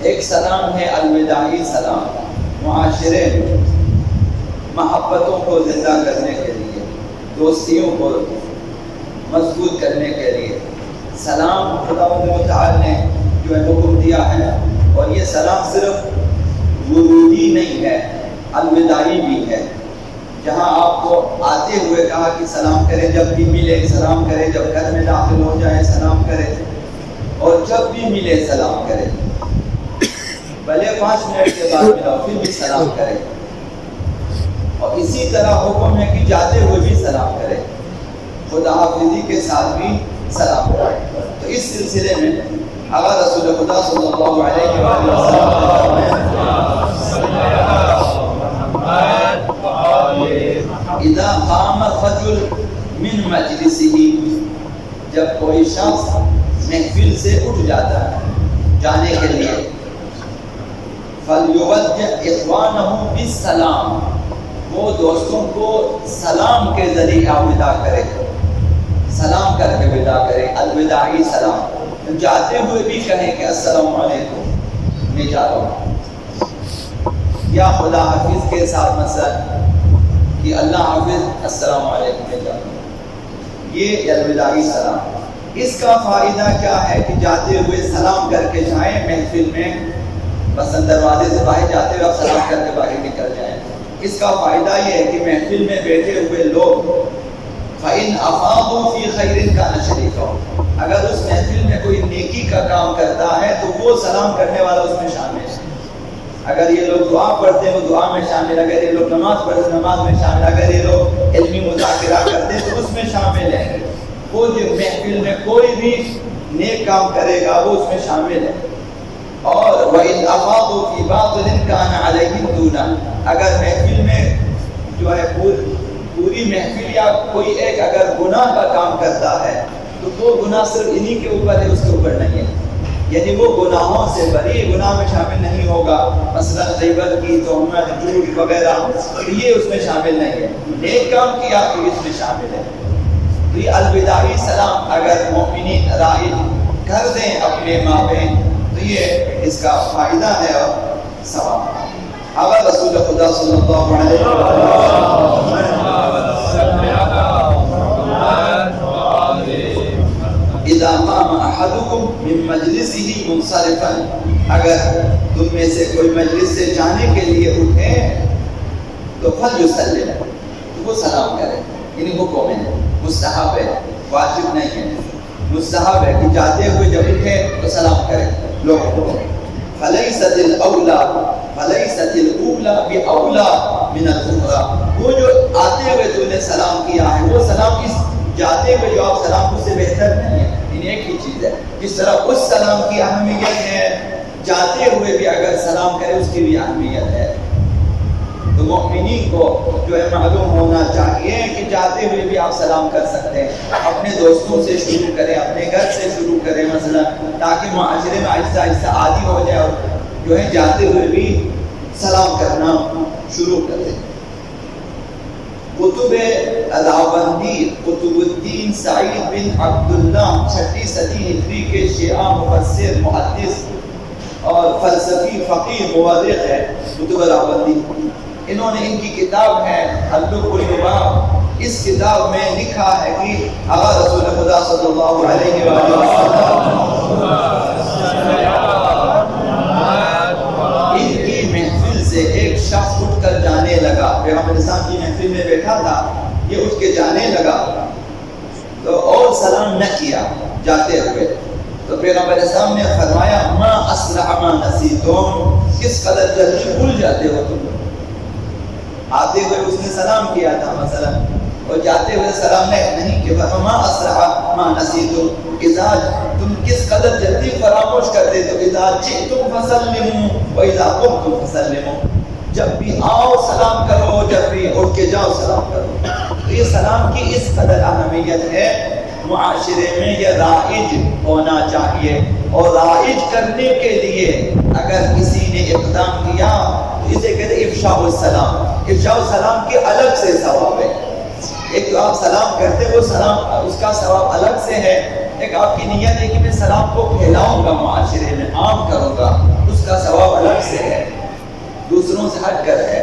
ایک سلام ہے الوداعی سلام، معاشرے میں محبتوں کو زندہ کرنے کے لیے، دوستیوں کو مضبوط کرنے کے لیے سلام خدا تعالی نے جو ہے حکم دیا ہے، اور یہ سلام صرف ورودی نہیں ہے، الوداعی بھی ہے، جہاں آپ کو آتے ہوئے کہا کہ سلام کریں، جب بھی ملے سلام کریں، جب گھر میں داخل ہو جائیں سلام کریں، اور جب بھی ملے سلام کریں، بھلے 5 منٹ کے بعد ملا پھر بھی سلام کریں، اور اسی طرح حکم ہے کہ جاتے ہوئے بھی سلام کریں، خدا حافظی کے ساتھ بھی سلام کریں۔ تو اس سلسلے میں آقا رسول خدا صلی اللہ علیہ وسلم اذا قام الرجل من مجلسه، جب کوئی شخص محفل سے اٹھ جاتا ہے جانے کے لیے، فَلْيُوَدِّعْ إِخْوَانَهُ بِالسَّلَامِ، وہ دوستوں کو سلام کے ذریعے وداع کرے، سلام کر کے وداع کرے، الوداعی سلام، جاتے ہوئے بھی کہیں کہ السلام علیکم میں جا رہا ہوں، یا خدا حافظ کے ساتھ مثلا کہ اللہ حافظ السلام علیکم میں جا رہا ہوں، یہ الوداعی سلام۔ اس کا فائدہ کیا ہے کہ جاتے ہوئے سلام کر کے جائیں محفل میں، بس دروازے سے باہر جاتے ہوئے آپ سلام کر کے باہر نکل جائیں۔ اس کا فائدہ یہ ہے کہ محفل میں بیٹھے ہوئے لوگ فَإِنْ أَفَاضُوا فِي خَيْرٍ كَانَ شَرِيكًا، اگر اس محفل میں کوئی نیکی کا کام کرتا ہے تو وہ سلام کرنے والا اس میں شامل ہے، اگر یہ لوگ دعا پڑھتے ہیں وہ دعا میں شامل، اگر یہ لوگ نماز پڑھتے ہیں نماز میں شامل، اگر یہ لوگ علمی مذاکرہ کرتے ہیں تو اس میں شامل ہے، وہ جو محفل میں کوئی بھی نیک کام کرے گا وہ اس میں شامل ہے۔ اور وَإِنْ أَفَاضُوا فِي بَاطِلٍ كَانَ عَلَيْهِمْ دُونًا، اگر محفل میں جو ہے پوری محفل یا کوئی ایک اگر گناہ کا کام کرتا ہے تو وہ گناہ صرف انہی کے اوپر ہے، اس کے اوپر نہیں ہے، یعنی وہ گناہوں سے بری، گناہ میں شامل نہیں ہوگا، مثلا غیبت کی، تہمت، جھوٹ وغیرہ، یہ اس میں شامل نہیں ہے، نیک کام کیا تو اس میں شامل ہے۔ تو یہ الوداعی سلام اگر مومنین رائج کر دیں اپنے مابین تو یہ اس کا فائدہ ہے اور ثواب۔ آقا رسول خدا صلی اللہ علیہ وسلم اذا قام احدكم من مجلسه منصرفا، اگر تم میں سے کوئی مجلس سے جانے کے لیے اٹھے تو فلیسلم، تو وہ سلام کرے، یعنی حکم ہے، مستحب ہے، واجب نہیں ہے، مستحب ہے کہ جاتے ہوئے جب اٹھے تو سلام کرے لوگوں کو۔ فلیست الاولی باولی من الاخری، وہ جو آتے ہوئے تو نے سلام کیا ہے وہ سلام اس جاتے ہوئے جو آپ سلام اس سے بہتر نہیں ہے، یعنی ایک ہی چیز ہے، جس طرح اس سلام کی اہمیت ہے جاتے ہوئے بھی اگر سلام کرے اس کی بھی اہمیت ہے۔ تو مومنین کو جو ہے معلوم ہونا چاہیے کہ جاتے ہوئے بھی آپ سلام کر سکتے ہیں، اپنے دوستوں سے شروع کریں، اپنے گھر سے شروع کریں مثلا، تاکہ معاشرے میں آہستہ آہستہ عادی ہو جائے اور جو ہے جاتے ہوئے بھی سلام کرنا شروع کر دیں۔ کتب راوندی قطب الدین سعید بن عبداللہ 6 صدی ہجری کے شیعہ مفسر، محدث اور فلسفی فقیہ مورخ ہے کتب راوندی، انہوں نے ان کی کتاب ہے اللب اللباب، اس کتاب میں لکھا ہے کہ آقا رسول خدا صلی اللہ علیہ وسلم ان کی محفل سے ایک شخص اٹھ کر جانے لگا، پیغمبر اسلام کی محفل میں بیٹھا تھا، یہ اٹھ کے جانے لگا تو اور سلام نہ کیا جاتے ہوئے، تو پیغمبر اسلام نے فرمایا ما اسرع ما نسیتم، کس قدر جلدی بھول جاتے ہو تم، آتے ہوئے اس نے سلام کیا تھا مثلا اور جاتے ہوئے سلام نہیں کیا، ما اسرع ما نسیتم، اذا تم کس قدر جلدی فراموش کرتے تو اذا جئتم فسلموا واذا قمتم فسلموا، جب بھی آؤ سلام کرو، جب بھی اٹھ کے جاؤ سلام کرو۔ تو یہ سلام کی اس قدر اہمیت ہے، معاشرے میں یہ رائج ہونا چاہیے، اور رائج کرنے کے لیے اگر کسی نے اقدام کیا تو اسے کہتے ہیں افشاء السلام، افشاء السلام کے الگ سے ثواب ہے، ایک تو آپ سلام کرتے وہ سلام اس کا ثواب الگ سے ہے، ایک آپ کی نیت ہے کہ میں سلام کو پھیلاؤں گا، معاشرے میں عام کروں گا، اس کا دوسروں سے ہٹ کر ہے